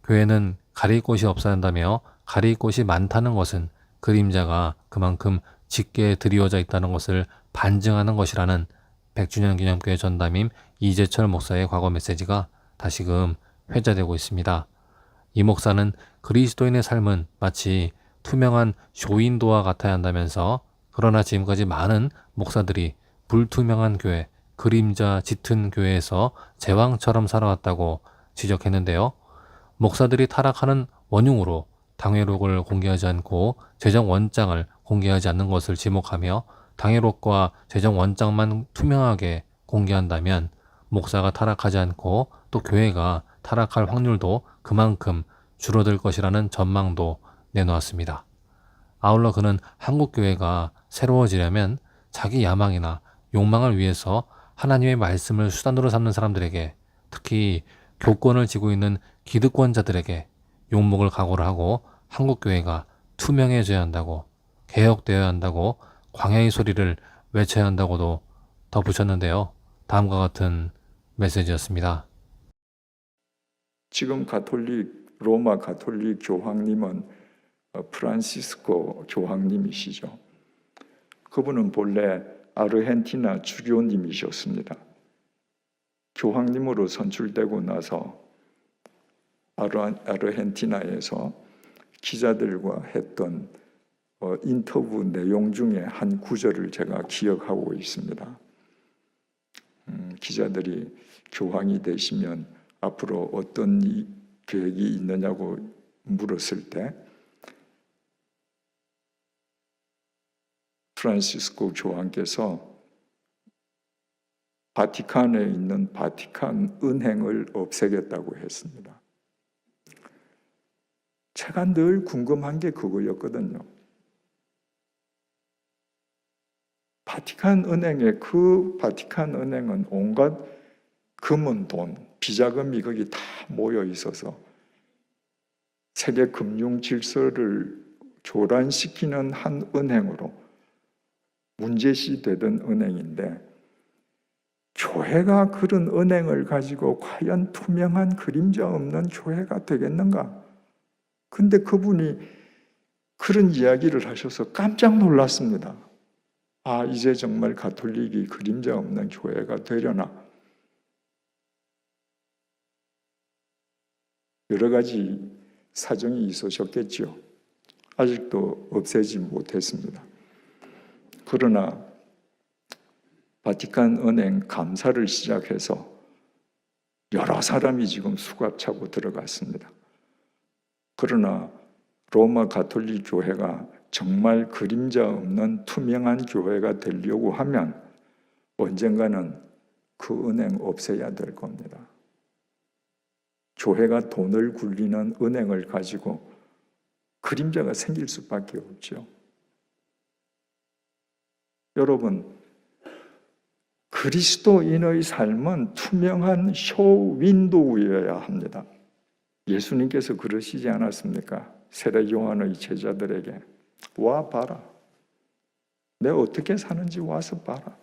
교회는 가릴 곳이 없어야 한다며 가릴 곳이 많다는 것은 그림자가 그만큼 짙게 드리워져 있다는 것을 반증하는 것이라는 100주년 기념교회 전담임 이재철 목사의 과거 메시지가 다시금 회자되고 있습니다. 이 목사는 그리스도인의 삶은 마치 투명한 쇼윈도와 같아야 한다면서, 그러나 지금까지 많은 목사들이 불투명한 교회, 그림자 짙은 교회에서 제왕처럼 살아왔다고 지적했는데요. 목사들이 타락하는 원흉으로 당회록을 공개하지 않고 재정 원장을 공개하지 않는 것을 지목하며, 당회록과 재정 원장만 투명하게 공개한다면 목사가 타락하지 않고 또 교회가 타락할 확률도 그만큼 줄어들 것이라는 전망도 내놓았습니다. 아울러 그는 한국교회가 새로워지려면 자기 야망이나 욕망을 위해서 하나님의 말씀을 수단으로 삼는 사람들에게, 특히 교권을 쥐고 있는 기득권자들에게 욕먹을 각오를 하고 한국교회가 투명해져야 한다고, 개혁되어야 한다고, 광야의 소리를 외쳐야 한다고도 덧붙였는데요. 다음과 같은 메시지였습니다. 지금 로마 가톨릭 교황님은 프란시스코 교황님이시죠. 그분은 본래 아르헨티나 주교님이셨습니다. 교황님으로 선출되고 나서 아르헨티나에서 기자들과 했던 인터뷰 내용 중에 한 구절을 제가 기억하고 있습니다. 기자들이 교황이 되시면 앞으로 어떤 계획이 있느냐고 물었을 때 프란시스코 교황께서 바티칸에 있는 바티칸 은행을 없애겠다고 했습니다. 제가 늘 궁금한 게 그거였거든요. 바티칸 은행은 온갖 금은 돈, 비자금이 거기 다 모여 있어서 세계 금융 질서를 교란시키는 한 은행으로 문제시되던 은행인데, 교회가 그런 은행을 가지고 과연 투명한 그림자 없는 교회가 되겠는가? 근데 그분이 그런 이야기를 하셔서 깜짝 놀랐습니다. 아, 이제 정말 가톨릭이 그림자 없는 교회가 되려나? 여러 가지 사정이 있으셨겠죠. 아직도 없애지 못했습니다. 그러나 바티칸 은행 감사를 시작해서 여러 사람이 지금 수갑차고 들어갔습니다. 그러나 로마 가톨릭 교회가 정말 그림자 없는 투명한 교회가 되려고 하면 언젠가는 그 은행 없애야 될 겁니다. 교회가 돈을 굴리는 은행을 가지고 그림자가 생길 수밖에 없죠. 여러분, 그리스도인의 삶은 투명한 쇼윈도우여야 합니다. 예수님께서 그러시지 않았습니까? 세례 요한의 제자들에게 와 봐라. 내가 어떻게 사는지 와서 봐라.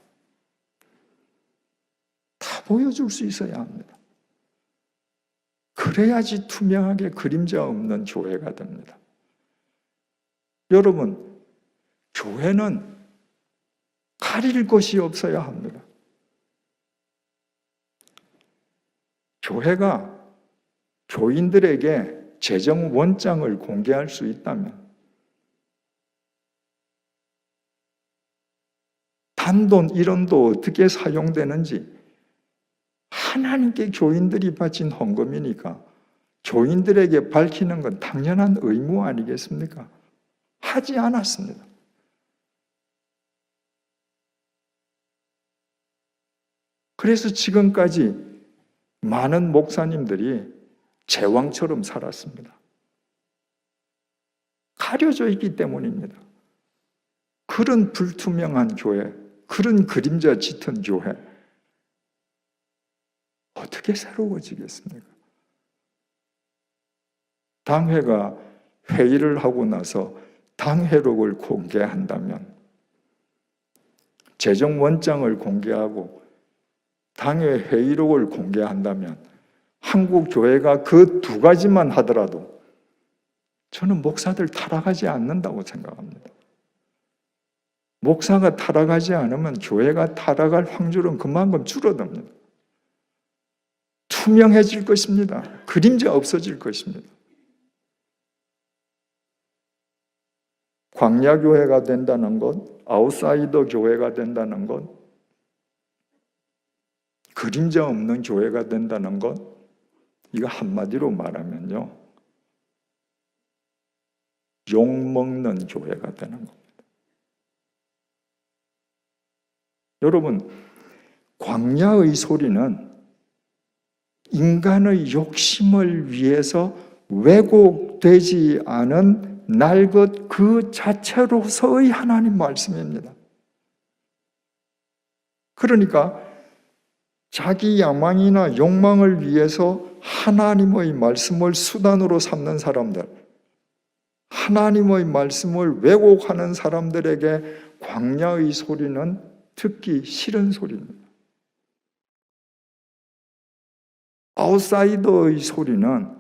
다 보여줄 수 있어야 합니다. 그래야지 투명하게 그림자 없는 교회가 됩니다. 여러분, 교회는 가릴 것이 없어야 합니다. 교회가 교인들에게 재정 원장을 공개할 수 있다면, 단돈 1원도 어떻게 사용되는지 하나님께 교인들이 바친 헌금이니까 교인들에게 밝히는 건 당연한 의무 아니겠습니까? 하지 않았습니다. 그래서 지금까지 많은 목사님들이 제왕처럼 살았습니다. 가려져 있기 때문입니다. 그런 불투명한 교회, 그런 그림자 짙은 교회, 어떻게 새로워지겠습니까? 당회가 회의를 하고 나서 당회록을 공개한다면, 재정원장을 공개하고 당회 회의록을 공개한다면 한국 교회가 그 두 가지만 하더라도 저는 목사들 타락하지 않는다고 생각합니다. 목사가 타락하지 않으면 교회가 타락할 확률은 그만큼 줄어듭니다. 투명해질 것입니다. 그림자 없어질 것입니다. 광야교회가 된다는 것, 아웃사이더 교회가 된다는 것, 그림자 없는 교회가 된다는 것, 이거 한마디로 말하면요, 욕먹는 교회가 되는 겁니다. 여러분, 광야의 소리는 인간의 욕심을 위해서 왜곡되지 않은 날 것 그 자체로서의 하나님 말씀입니다. 그러니까 자기 야망이나 욕망을 위해서 하나님의 말씀을 수단으로 삼는 사람들, 하나님의 말씀을 왜곡하는 사람들에게 광야의 소리는 듣기 싫은 소리입니다. 아웃사이더의 소리는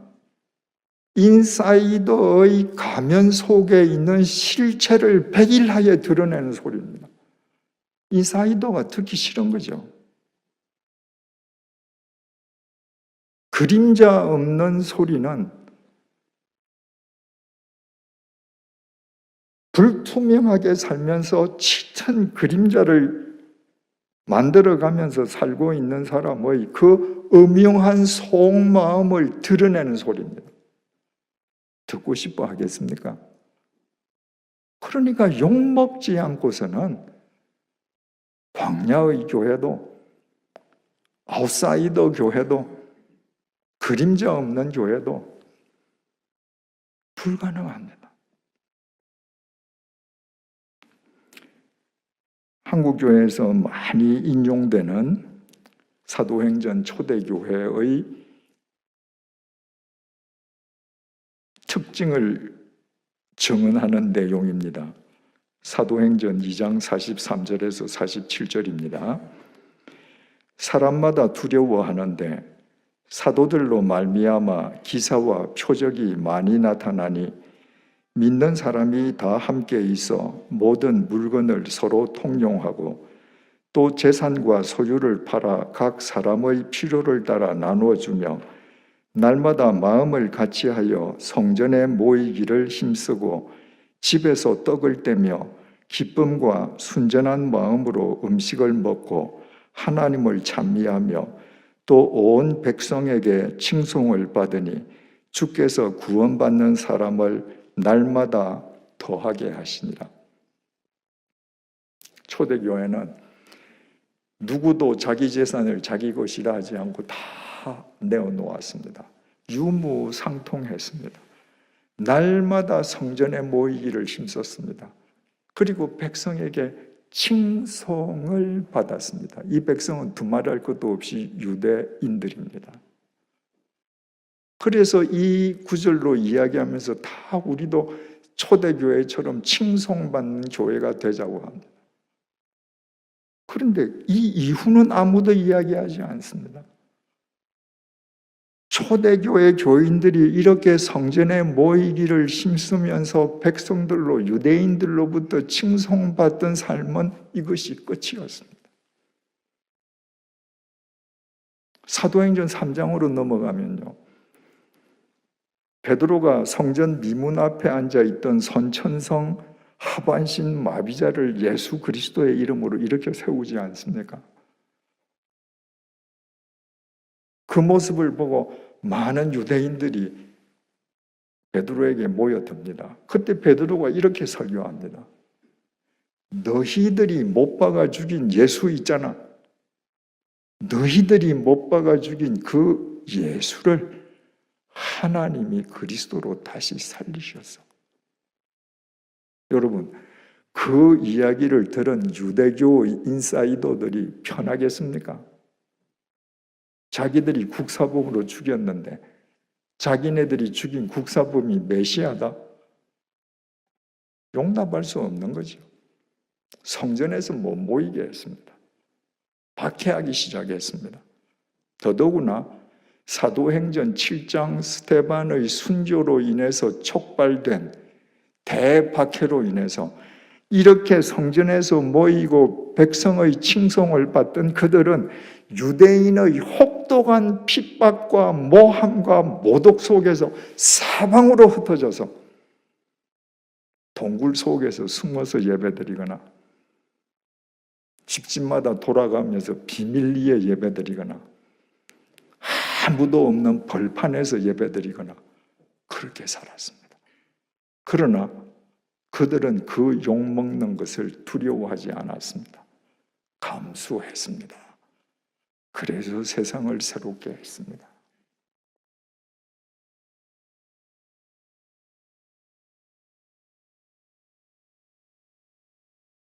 인사이더의 가면 속에 있는 실체를 백일하에 드러내는 소리입니다. 인사이더가 듣기 싫은 거죠. 그림자 없는 소리는 불투명하게 살면서 짙은 그림자를 만들어가면서 살고 있는 사람의 그 음흉한 속마음을 드러내는 소리입니다. 듣고 싶어 하겠습니까? 그러니까 욕먹지 않고서는 광야의 교회도 아웃사이더 교회도 그림자 없는 교회도 불가능합니다. 한국교회에서 많이 인용되는 사도행전 초대교회의 특징을 증언하는 내용입니다. 사도행전 2장 43절에서 47절입니다. 사람마다 두려워하는데 사도들로 말미암아 기사와 표적이 많이 나타나니 믿는 사람이 다 함께 있어 모든 물건을 서로 통용하고 또 재산과 소유를 팔아 각 사람의 필요를 따라 나누어 주며 날마다 마음을 같이하여 성전에 모이기를 힘쓰고 집에서 떡을 떼며 기쁨과 순전한 마음으로 음식을 먹고 하나님을 찬미하며 또 온 백성에게 칭송을 받으니 주께서 구원받는 사람을 날마다 더하게 하시니라. 초대교회는 누구도 자기 재산을 자기 것이라 하지 않고 다 내어놓았습니다. 유무상통했습니다. 날마다 성전에 모이기를 힘썼습니다. 그리고 백성에게 칭송을 받았습니다. 이 백성은 두말할 것도 없이 유대인들입니다. 그래서 이 구절로 이야기하면서 다 우리도 초대교회처럼 칭송받는 교회가 되자고 합니다. 그런데 이 이후는 아무도 이야기하지 않습니다. 초대교회 교인들이 이렇게 성전에 모이기를 힘쓰면서 백성들로 유대인들로부터 칭송받던 삶은 이것이 끝이었습니다. 사도행전 3장으로 넘어가면요, 베드로가 성전 미문 앞에 앉아있던 선천성 하반신 마비자를 예수 그리스도의 이름으로 이렇게 세우지 않습니까? 그 모습을 보고 많은 유대인들이 베드로에게 모여듭니다. 그때 베드로가 이렇게 설교합니다. 너희들이 못 박아 죽인 예수 있잖아. 너희들이 못 박아 죽인 그 예수를 하나님이 그리스도로 다시 살리셨어. 여러분, 그 이야기를 들은 유대교 인사이더들이 편하겠습니까? 자기들이 국사범으로 죽였는데 자기네들이 죽인 국사범이 메시아다? 용납할 수 없는 거죠. 성전에서 모이게 했습니다. 박해하기 시작했습니다. 더더구나 사도행전 7장 스데반의 순교로 인해서 촉발된 대박해로 인해서 이렇게 성전에서 모이고 백성의 칭송을 받던 그들은 유대인의 혹독한 핍박과 모함과 모독 속에서 사방으로 흩어져서 동굴 속에서 숨어서 예배드리거나 집집마다 돌아가면서 비밀리에 예배드리거나 아무도 없는 벌판에서 예배드리거나 그렇게 살았습니다. 그러나 그들은 그 욕먹는 것을 두려워하지 않았습니다. 감수했습니다. 그래서 세상을 새롭게 했습니다.